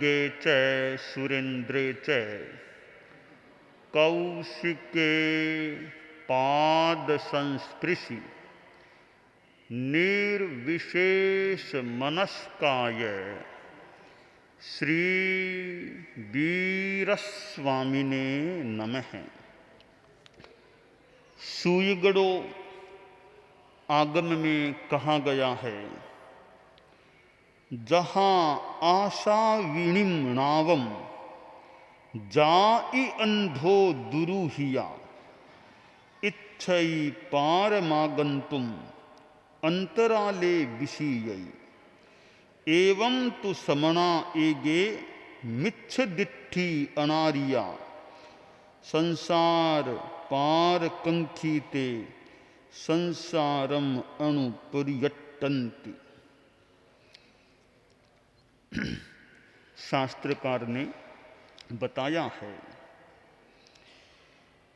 खड्गे च सुरेन्द्रे च कौशिके पाद संस्पृशि निर्विशेष मनस्काय श्री वीरस्वामिने नमः। सूयगढ़ो आगम में कहा गया है, जहाँ आशा वीणिम नावम जाई अंधो दुरूहिया इच्छई पारमागंतुम अंतराले विशीयई एवं तु समणा एगे मिच्छदिट्ठी अनारिया संसार पार कंखीते संसारम अणुपर्यटन्ति। शास्त्रकार ने बताया है,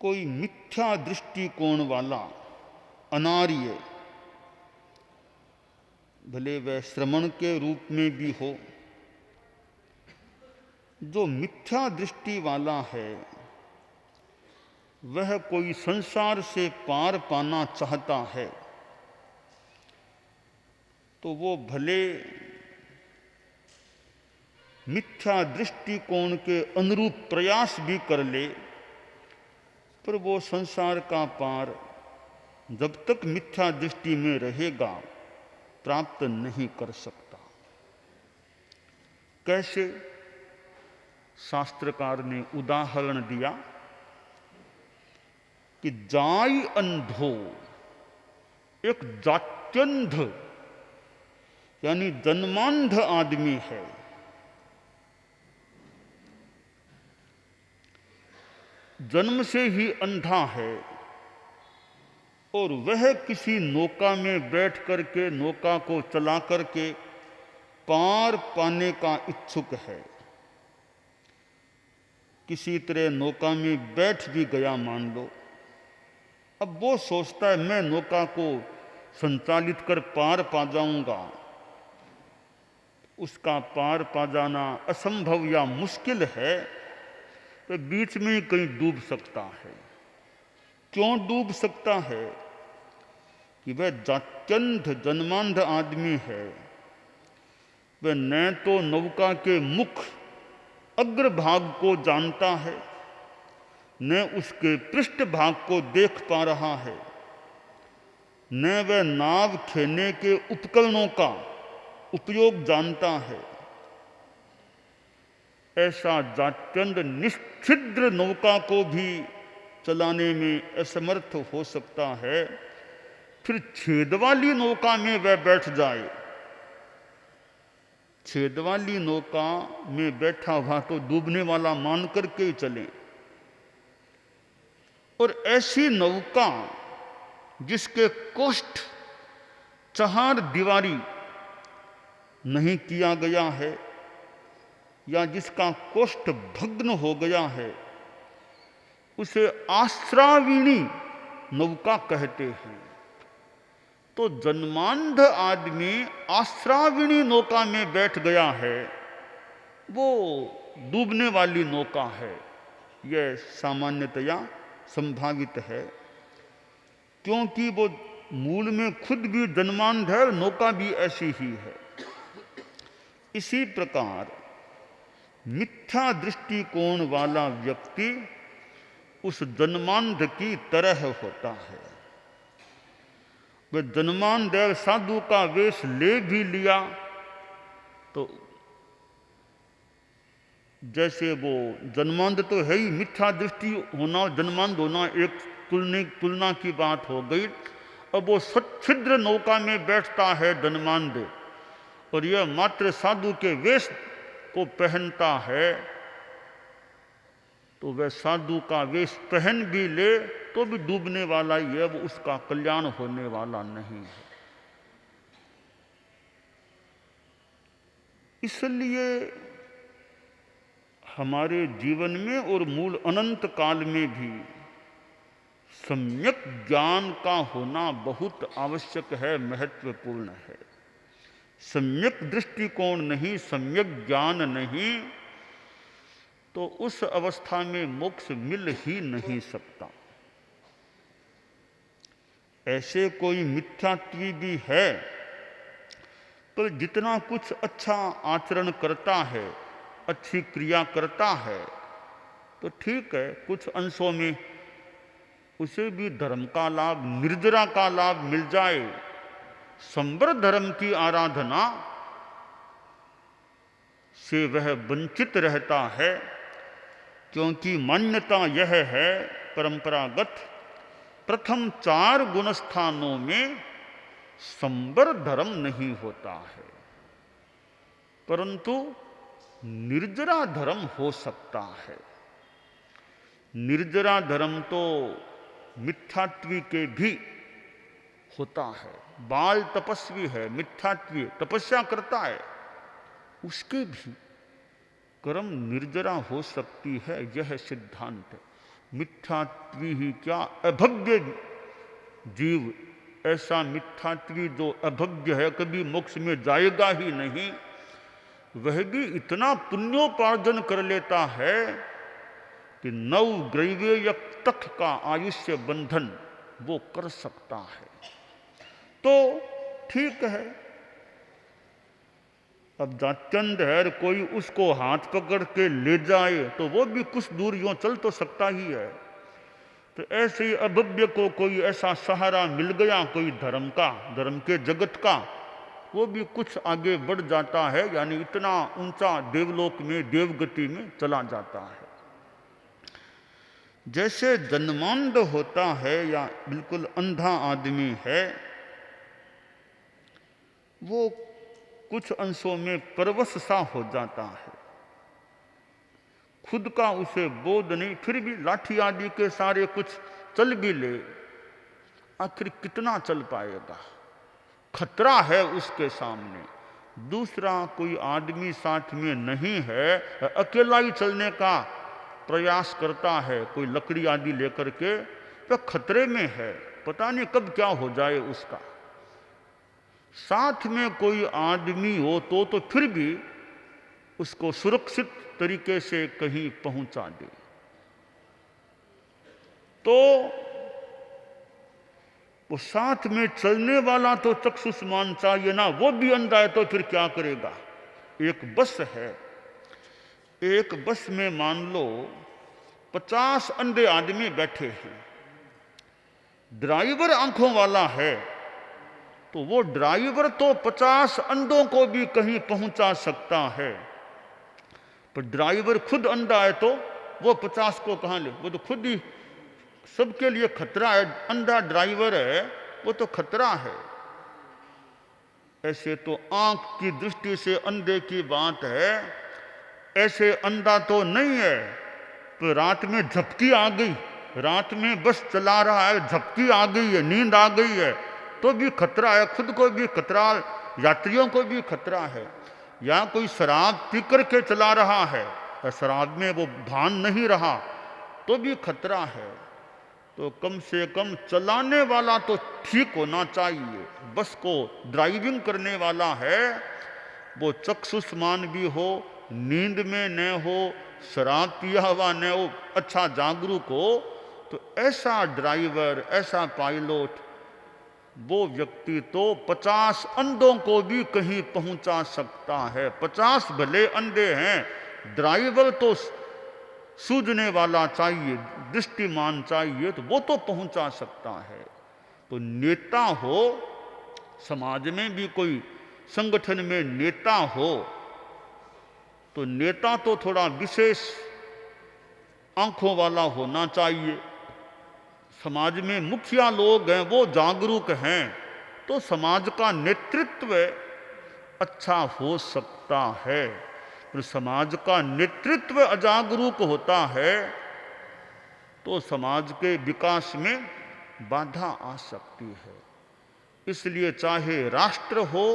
कोई मिथ्या दृष्टिकोण वाला अनार्य, भले वह श्रमण के रूप में भी हो, जो मिथ्या दृष्टि वाला है वह कोई संसार से पार पाना चाहता है तो वो भले मिथ्या दृष्टिकोण के अनुरूप प्रयास भी कर ले, पर वो संसार का पार जब तक मिथ्या दृष्टि में रहेगा प्राप्त नहीं कर सकता। कैसे? शास्त्रकार ने उदाहरण दिया कि जाई अंधो, एक जात्यंध यानी जन्मांध आदमी है, जन्म से ही अंधा है और वह किसी नौका में बैठ करके नौका को चला करके पार पाने का इच्छुक है। किसी तरह नौका में बैठ भी गया मान लो, अब वो सोचता है मैं नौका को संचालित कर पार पा जाऊंगा, उसका पार पा जाना असंभव या मुश्किल है, तो बीच में ही कहीं डूब सकता है। क्यों डूब सकता है? कि वह जात्यंध जन्मांध आदमी है, वह न तो नौका के मुख अग्रभाग को जानता है, न उसके पृष्ठ भाग को देख पा रहा है, न वह नाव खेने के उपकरणों का उपयोग जानता है। ऐसा जात्यंध निश्छिद्र नौका को भी चलाने में असमर्थ हो सकता है, फिर छेद वाली नौका में वह बैठ जाए, छेद वाली नौका में बैठा हुआ तो डूबने वाला मान करके ही चले। और ऐसी नौका जिसके कोष्ठ चार दीवारी नहीं किया गया है या जिसका कोष्ठ भग्न हो गया है, उसे आश्राविणी नौका कहते हैं। तो जन्मांध आदमी आश्राविणी नौका में बैठ गया है, वो डूबने वाली नौका है। यह सामान्यतया संभावित है, क्योंकि वो मूल में खुद भी जन्मांध है और नौका भी ऐसी ही है। इसी प्रकार मिथ्या दृष्टिकोण वाला व्यक्ति उस जन्मांध की तरह होता है। वह जन्मांध साधु का वेश ले भी लिया तो जैसे वो जन्मांध तो है ही, मिथ्या दृष्टि होना जन्मांध होना एक तुलना की बात हो गई। अब वो सच्छिद्र नौका में बैठता है जन्मांध, और यह मात्र साधु के वेश को पहनता है, तो वह साधु का वेश पहन भी ले तो भी डूबने वाला ही है, वो उसका कल्याण होने वाला नहीं है। इसलिए हमारे जीवन में और मूल अनंत काल में भी सम्यक ज्ञान का होना बहुत आवश्यक है, महत्वपूर्ण है। सम्यक दृष्टिकोण नहीं, सम्यक ज्ञान नहीं, तो उस अवस्था में मोक्ष मिल ही नहीं सकता। ऐसे कोई मिथ्यात्वी भी है, पर जितना कुछ अच्छा आचरण करता है, अच्छी क्रिया करता है, तो ठीक है, कुछ अंशों में उसे भी धर्म का लाभ, निर्जरा का लाभ मिल जाए। संवर धर्म की आराधना से वह वंचित रहता है, क्योंकि मान्यता यह है परंपरागत, प्रथम 4 गुण स्थानों में संवर धर्म नहीं होता है, परंतु निर्जरा धर्म हो सकता है। निर्जरा धर्म तो मिथ्यात्वी के भी होता है। बाल तपस्वी है, मिथ्यात्वी तपस्या करता है, उसके भी कर्म निर्जरा हो सकती है, यह सिद्धांत है। मिथ्यात्वी ही क्या, अभव्य जीव, ऐसा मिथ्यात्वी जो अभव्य है, कभी मोक्ष में जाएगा ही नहीं, वह भी इतना पुण्योपार्जन कर लेता है कि 9 ग्रैवेय तक का आयुष्य बंधन वो कर सकता है। तो ठीक है, अब जात्यंध है, कोई उसको हाथ पकड़ के ले जाए तो वो भी कुछ दूर यूं चल तो सकता ही है। तो ऐसे ही अभव्य को कोई ऐसा सहारा मिल गया, कोई धर्म का, धर्म के जगत का, वो भी कुछ आगे बढ़ जाता है, यानी इतना ऊंचा देवलोक में, देवगति में चला जाता है। जैसे जन्मांध होता है या बिल्कुल अंधा आदमी है, वो कुछ अंशों में परवश सा हो जाता है, खुद का उसे बोध नहीं, फिर भी लाठी आदि के सारे कुछ चल भी ले, आखिर कितना चल पाएगा, खतरा है उसके सामने। दूसरा कोई आदमी साथ में नहीं है, अकेला ही चलने का प्रयास करता है, कोई लकड़ी आदि लेकर के, तो खतरे में है, पता नहीं कब क्या हो जाए उसका। साथ में कोई आदमी हो तो फिर भी उसको सुरक्षित तरीके से कहीं पहुंचा दे। तो वो साथ में चलने वाला तो चक्षुष्मान चाहिए ना, वो भी अंधा है तो फिर क्या करेगा। एक बस है, एक बस में मान लो 50 अंधे आदमी बैठे हैं, ड्राइवर आंखों वाला है, तो वो ड्राइवर तो 50 अंधों को भी कहीं पहुंचा सकता है, पर ड्राइवर खुद अंधा है तो वो 50 को कहां ले, वो तो खुद ही सबके लिए खतरा है। अंधा ड्राइवर है वो तो खतरा है। ऐसे तो आंख की दृष्टि से अंधे की बात है, ऐसे अंधा तो नहीं है, तो रात में झपकी आ गई, रात में बस चला रहा है, झपकी आ गई है, नींद आ गई है, तो भी खतरा है, खुद को भी खतरा, यात्रियों को भी खतरा है। या कोई शराब पी करके चला रहा है, शराब में वो भान नहीं रहा, तो भी खतरा है। तो कम से कम चलाने वाला तो ठीक होना चाहिए। बस को ड्राइविंग करने वाला है वो चक्षुष्मान भी हो, नींद में न हो, शराब पिया हुआ न हो, अच्छा जागरूक हो, तो ऐसा ड्राइवर, ऐसा पायलट, वो व्यक्ति तो 50 अंधों को भी कहीं पहुंचा सकता है। 50 भले अंधे हैं, ड्राइवर तो सूझने वाला चाहिए, दृष्टिमान चाहिए, तो वो तो पहुंचा सकता है। तो नेता हो, समाज में भी कोई संगठन में नेता हो, तो नेता तो थोड़ा विशेष आंखों वाला होना चाहिए। समाज में मुखिया लोग हैं, वो जागरूक हैं, तो समाज का नेतृत्व अच्छा हो सकता है। तो समाज का नेतृत्व अजागरूक होता है तो समाज के विकास में बाधा आ सकती है। इसलिए चाहे राष्ट्र हो,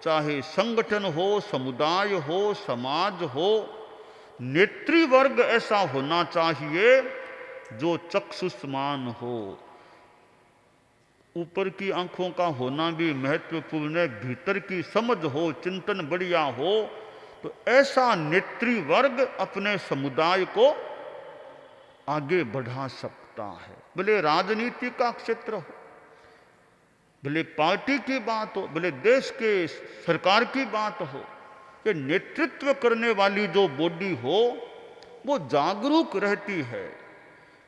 चाहे संगठन हो, समुदाय हो, समाज हो, नेतृवर्ग ऐसा होना चाहिए जो चक्षुष्मान हो। ऊपर की आंखों का होना भी महत्वपूर्ण है, भीतर की समझ हो, चिंतन बढ़िया हो, तो ऐसा नेत्री वर्ग अपने समुदाय को आगे बढ़ा सकता है। भले राजनीति का क्षेत्र हो, भले पार्टी की बात हो, भले देश के सरकार की बात हो, ये नेतृत्व करने वाली जो बॉडी हो वो जागरूक रहती है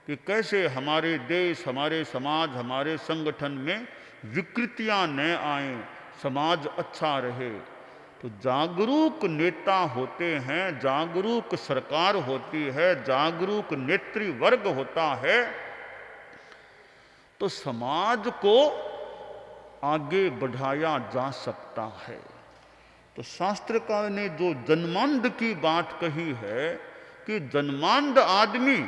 कि कैसे हमारे देश, हमारे समाज, हमारे संगठन में विकृतियां न आए, समाज अच्छा रहे। तो जागरूक नेता होते हैं, जागरूक सरकार होती है, जागरूक नेतृवर्ग होता है, तो समाज को आगे बढ़ाया जा सकता है। तो शास्त्रकार ने जो जन्मांध की बात कही है कि जन्मांध आदमी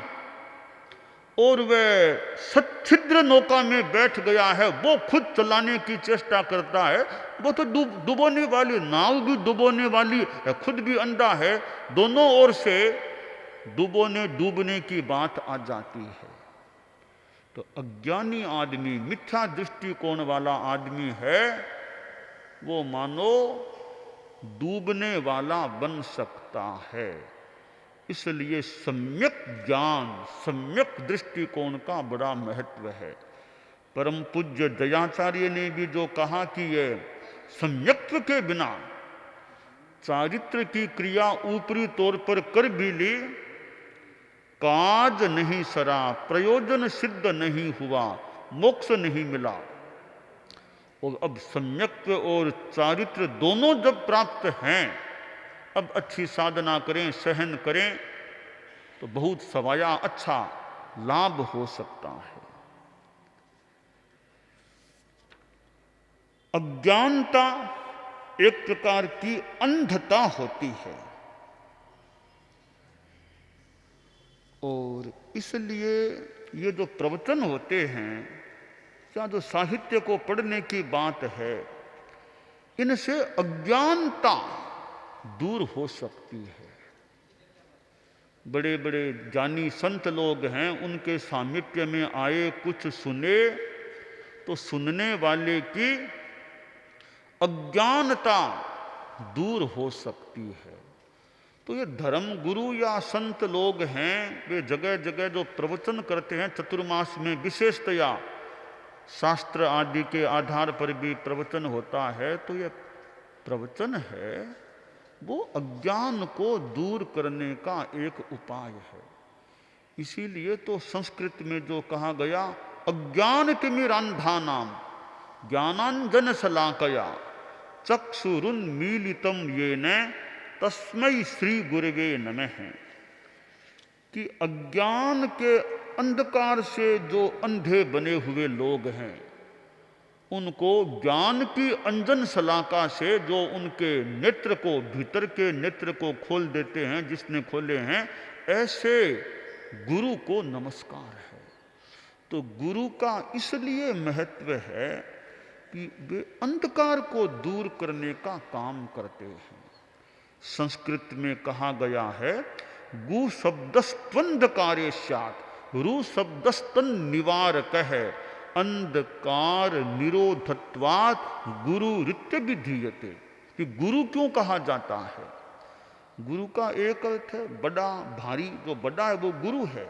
और वह सच्छिद्र नौका में बैठ गया है, वो खुद चलाने की चेष्टा करता है, वो तो डुबोने वाली, नाव भी डुबोने वाली है, खुद भी अंधा है, दोनों ओर से डूबने की बात आ जाती है। तो अज्ञानी आदमी, मिथ्या दृष्टिकोण वाला आदमी है, वो मानो डूबने वाला बन सकता है। इसलिए सम्यक ज्ञान, सम्यक दृष्टिकोण का बड़ा महत्व है। परम पूज्य दयाचार्य ने भी जो कहा कि ये सम्यक्त्व के बिना चारित्र की क्रिया ऊपरी तौर पर कर भी ली, काज नहीं सरा, प्रयोजन सिद्ध नहीं हुआ, मोक्ष नहीं मिला। और अब सम्यक्त्व और चारित्र दोनों जब प्राप्त हैं, अब अच्छी साधना करें, सहन करें, तो बहुत सवाया अच्छा लाभ हो सकता है। अज्ञानता एक प्रकार की अंधता होती है, और इसलिए ये जो प्रवचन होते हैं या जो साहित्य को पढ़ने की बात है, इनसे अज्ञानता दूर हो सकती है। बड़े बड़े ज्ञानी संत लोग हैं, उनके सामीप्य में आए, कुछ सुने, तो सुनने वाले की अज्ञानता दूर हो सकती है। तो ये धर्म गुरु या संत लोग हैं, वे जगह जगह जो प्रवचन करते हैं चतुर्मास में, विशेषतया शास्त्र आदि के आधार पर भी प्रवचन होता है, तो ये प्रवचन है वो अज्ञान को दूर करने का एक उपाय है। इसीलिए तो संस्कृत में जो कहा गया, अज्ञान तिमिरांधानाम ज्ञानांजन शलाकया चक्षुरुन्मीलितं येन तस्मै श्री गुरवे नमः, कि अज्ञान के अंधकार से जो अंधे बने हुए लोग हैं, उनको ज्ञान की अंजन शलाका से जो उनके नेत्र को, भीतर के नेत्र को खोल देते हैं, जिसने खोले हैं, ऐसे गुरु को नमस्कार है। तो गुरु का इसलिए महत्व है कि वे अंधकार को दूर करने का काम करते हैं। संस्कृत में कहा गया है, गु शब्दस्त्वंधकारे स्यात्, रु शब्दस्तन निवारक है, अंधकार निरोधत्वात् गुरु रित्य विधीयते। कि गुरु क्यों कहा जाता है? गुरु का एक अर्थ है बड़ा, भारी, जो बड़ा है वो गुरु है।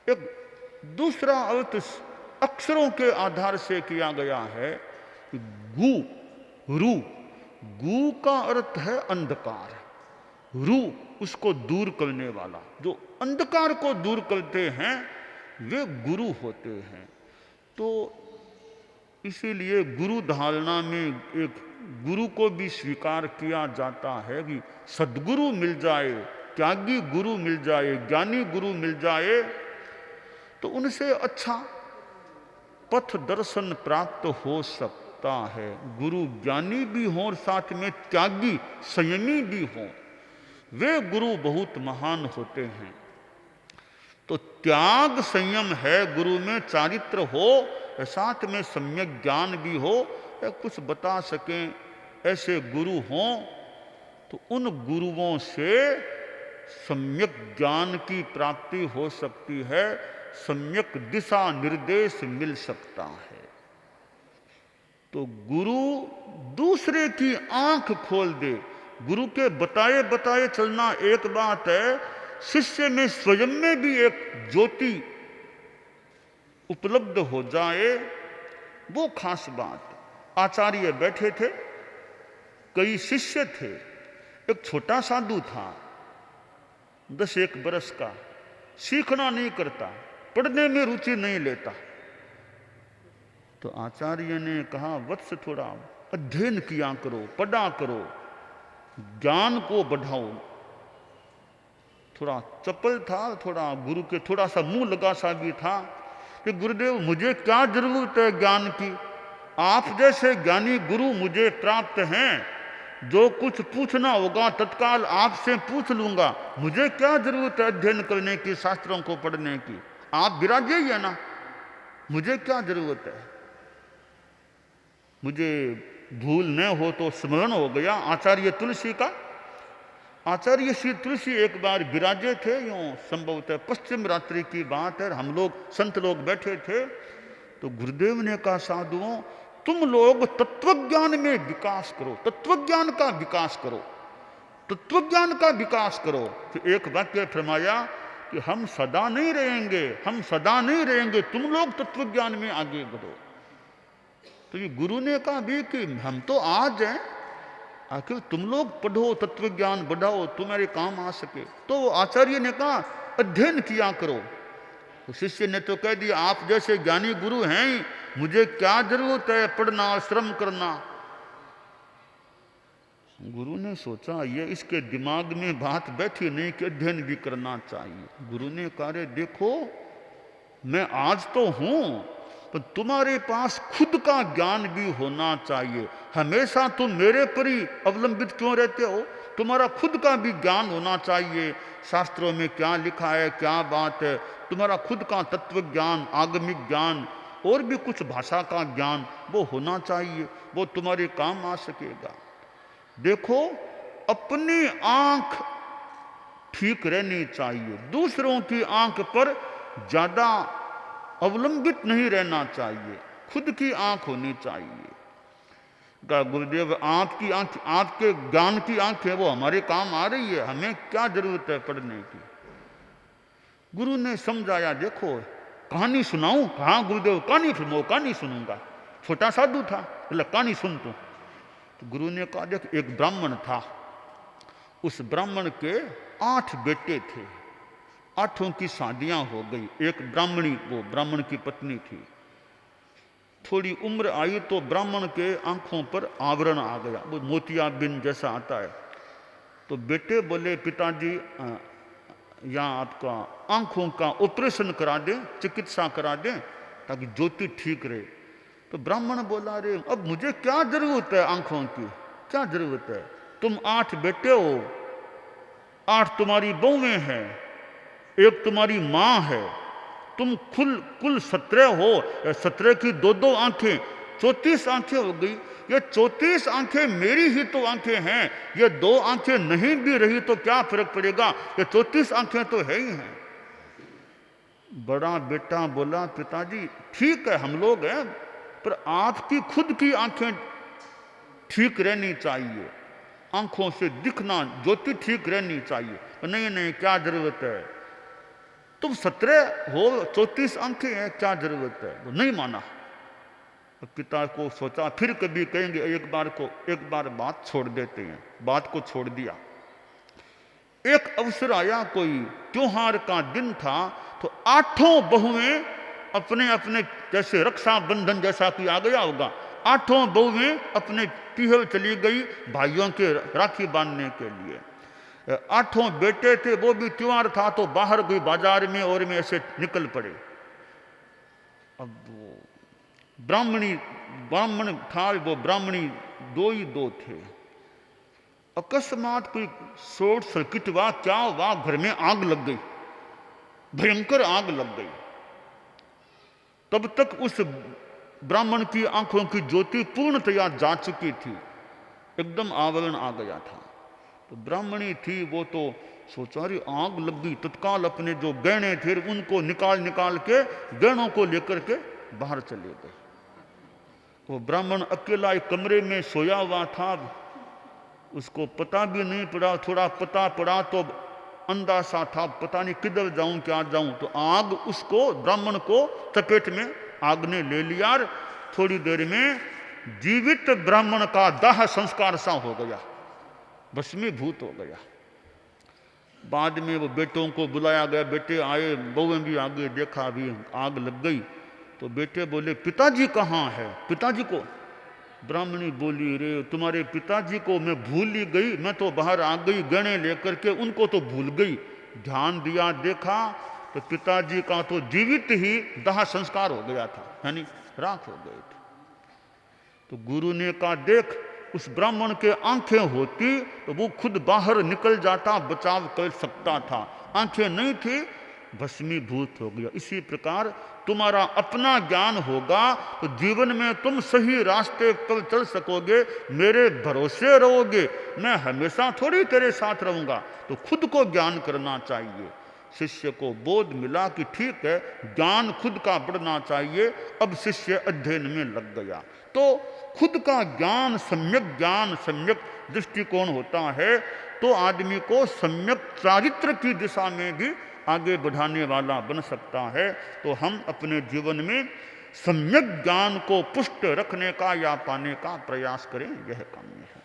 एक दूसरा अर्थ अक्षरों के आधार से किया गया है कि गु, रु, गु का अर्थ है अंधकार, रु उसको दूर करने वाला, जो अंधकार को दूर करते हैं वे गुरु होते हैं। तो इसीलिए गुरु धारणा में एक गुरु को भी स्वीकार किया जाता है कि सद्गुरु मिल जाए, त्यागी गुरु मिल जाए, ज्ञानी गुरु मिल जाए, तो उनसे अच्छा पथ दर्शन प्राप्त हो सकता है। गुरु ज्ञानी भी हों और साथ में त्यागी संयमी भी हों, वे गुरु बहुत महान होते हैं। तो त्याग संयम है गुरु में, चारित्र हो, साथ में सम्यक ज्ञान भी हो, या कुछ बता सकें, ऐसे गुरु हों, तो उन गुरुओं से सम्यक ज्ञान की प्राप्ति हो सकती है, सम्यक दिशा निर्देश मिल सकता है। तो गुरु दूसरे की आंख खोल दे, गुरु के बताए बताए चलना एक बात है, शिष्य में स्वयं में भी एक ज्योति उपलब्ध हो जाए वो खास बात। आचार्य बैठे थे, कई शिष्य थे, एक छोटा साधु था 10-1 बरस का, सीखना नहीं करता, पढ़ने में रुचि नहीं लेता। तो आचार्य ने कहा वत्स थोड़ा अध्ययन किया करो, पढ़ा करो, ज्ञान को बढ़ाओ। थोड़ा चपल था, थोड़ा गुरु के थोड़ा सा मुंह लगा सा भी था कि गुरुदेव मुझे क्या जरूरत है ज्ञान की, आप जैसे ज्ञानी गुरु मुझे प्राप्त हैं, जो कुछ पूछना होगा तत्काल आपसे पूछ लूंगा, मुझे क्या जरूरत है अध्ययन करने की, शास्त्रों को पढ़ने की, आप विराजे ही है ना, मुझे क्या जरूरत है। मुझे भूल न हो तो स्मरण हो गया आचार्य तुलसी का। आचार्य श्री तुलसी एक बार विराजे थे, यूं संभवतः पश्चिम रात्रि की बात है, हम लोग संत लोग बैठे थे, तो गुरुदेव ने कहा साधुओं तुम लोग तत्वज्ञान में विकास करो, तत्वज्ञान का विकास करो, तत्वज्ञान का विकास करो। तो एक वाक्य फरमाया कि हम सदा नहीं रहेंगे, हम सदा नहीं रहेंगे, तुम लोग तत्वज्ञान में आगे बढ़ो। तो ये गुरु ने कहा भी कि हम तो आज हैं, आखिर तुम लोग पढ़ो, तत्वज्ञान बढ़ाओ, तुम्हारे काम आ सके। तो आचार्य ने कहा अध्ययन किया करो। तो शिष्य ने तो कह दिया आप जैसे ज्ञानी गुरु हैं ही, मुझे क्या जरूरत है पढ़ना, श्रम करना। गुरु ने सोचा ये इसके दिमाग में बात बैठी नहीं कि अध्ययन भी करना चाहिए। गुरु ने कहा रे देखो मैं आज तो हूं, पर तुम्हारे पास खुद का ज्ञान भी होना चाहिए। हमेशा तुम मेरे पर ही अवलंबित क्यों रहते हो, तुम्हारा खुद का भी ज्ञान होना चाहिए, शास्त्रों में क्या लिखा है, क्या बात है, तुम्हारा खुद का तत्व ज्ञान, आगमिक ज्ञान और भी कुछ भाषा का ज्ञान वो होना चाहिए, वो तुम्हारे काम आ सकेगा। देखो अपनी आंख ठीक रहनी चाहिए, दूसरों की आंख पर ज्यादा अवलंबित नहीं रहना चाहिए, खुद की आंख होनी चाहिए। कहा गुरुदेव आपकी आंख, आपके ज्ञान की आंख है, वो हमारे काम आ रही है, हमें क्या जरूरत है पढ़ने की। गुरु ने समझाया देखो कहानी सुनाऊं, कहा गुरुदेव कहानी सुनो, कहानी सुनूंगा। छोटा साधु था, बोला कहानी सुन तू। तो गुरु ने कहा देख एक ब्राह्मण था, उस ब्राह्मण के 8 बेटे थे, 8 की शादियां हो गई। एक ब्राह्मणी, वो ब्राह्मण की पत्नी थी, थोड़ी उम्र आई तो ब्राह्मण के आंखों पर आवरण आ गया, वो मोतियाबिंद जैसा आता है। तो बेटे बोले पिताजी यहाँ आपका आंखों का ऑपरेशन करा दें, चिकित्सा करा दें ताकि ज्योति ठीक रहे। तो ब्राह्मण बोला रे अब मुझे क्या जरूरत है आंखों की, क्या जरूरत है, तुम 8 बेटे हो, 8 तुम्हारी बहुएं हैं, एक तुम्हारी माँ है, तुम कुल 17 हो, 17 की 2-2 आंखें, 34 आंखें हो गई। ये 34 आंखें मेरी ही तो आंखें हैं, ये 2 आंखें नहीं भी रही तो क्या फर्क पड़ेगा, ये 34 आंखें तो है ही हैं। बड़ा बेटा बोला पिताजी ठीक है हम लोग हैं, पर आपकी खुद की आंखें ठीक रहनी चाहिए, आंखों से दिखना, ज्योति ठीक रहनी चाहिए। नहीं नहीं क्या जरूरत है, तुम 17 हो, 34 आंखें हैं, क्या जरूरत है। वो नहीं माना। पिता को सोचा फिर कभी कहेंगे, एक बार बात छोड़ देते हैं, बात को छोड़ दिया। एक अवसर आया, कोई त्योहार का दिन था, तो 8 बहुएं अपने अपने, जैसे रक्षाबंधन जैसा कोई आ गया होगा, 8 बहुएं अपने पीहल चली गई भाइयों के राखी बांधने के लिए। 8 बेटे थे, वो भी त्योहार था तो बाहर कोई बाजार में और में ऐसे निकल पड़े। अब वो ब्राह्मण था, वो ब्राह्मणी 2 ही 2 थे। अकस्मात कोई शॉर्ट सर्किट हुआ, क्या हुआ, घर में आग लग गई, भयंकर आग लग गई। तब तक उस ब्राह्मण की आंखों की ज्योति पूर्णतया जा चुकी थी, एकदम आवरण आ गया था। तो ब्राह्मणी थी, वो तो सोचा रही आग लग गई, तत्काल अपने जो गहने थे उनको निकाल के गहनों को लेकर के बाहर चले गए। वो ब्राह्मण अकेला एक कमरे में सोया हुआ था, उसको पता भी नहीं पड़ा, थोड़ा पता पड़ा तो अंधा सा था, पता नहीं किधर जाऊं क्या जाऊं, तो आग उसको, ब्राह्मण को चपेट में आग ने ले लिया। थोड़ी देर में जीवित ब्राह्मण का दाह संस्कार सा हो गया, भस्मीभूत हो गया। बाद में वो बेटों को बुलाया गया, बेटे आए, बहुएं भी आगे, देखा अभी आग लग गई। तो बेटे बोले पिताजी कहाँ है, पिताजी को? ब्राह्मणी बोली, रे तुम्हारे पिताजी को मैं भूल ही गई, मैं तो बाहर आ गई गहने लेकर के, उनको तो भूल गई। ध्यान दिया, देखा तो पिताजी का तो जीवित ही दाह संस्कार हो गया था, यानी राख हो गए थे। तो गुरु ने कहा, देख उस ब्राह्मण के आंखें होती तो वो खुद बाहर निकल जाता, बचाव कर सकता था, आंखें नहीं थी, भस्मीभूत हो गया। इसी प्रकार तुम्हारा अपना ज्ञान होगा तो जीवन में तुम सही रास्ते पर चल सकोगे, मेरे भरोसे रहोगे, मैं हमेशा थोड़ी तेरे साथ रहूंगा। तो खुद को ज्ञान करना चाहिए। शिष्य को बोध मिला कि ठीक है, ज्ञान खुद का बढ़ना चाहिए। अब शिष्य अध्ययन में लग गया। तो खुद का ज्ञान, सम्यक दृष्टिकोण होता है तो आदमी को सम्यक चारित्र की दिशा में भी आगे बढ़ाने वाला बन सकता है। तो हम अपने जीवन में सम्यक ज्ञान को पुष्ट रखने का या पाने का प्रयास करें, यह काम्य है।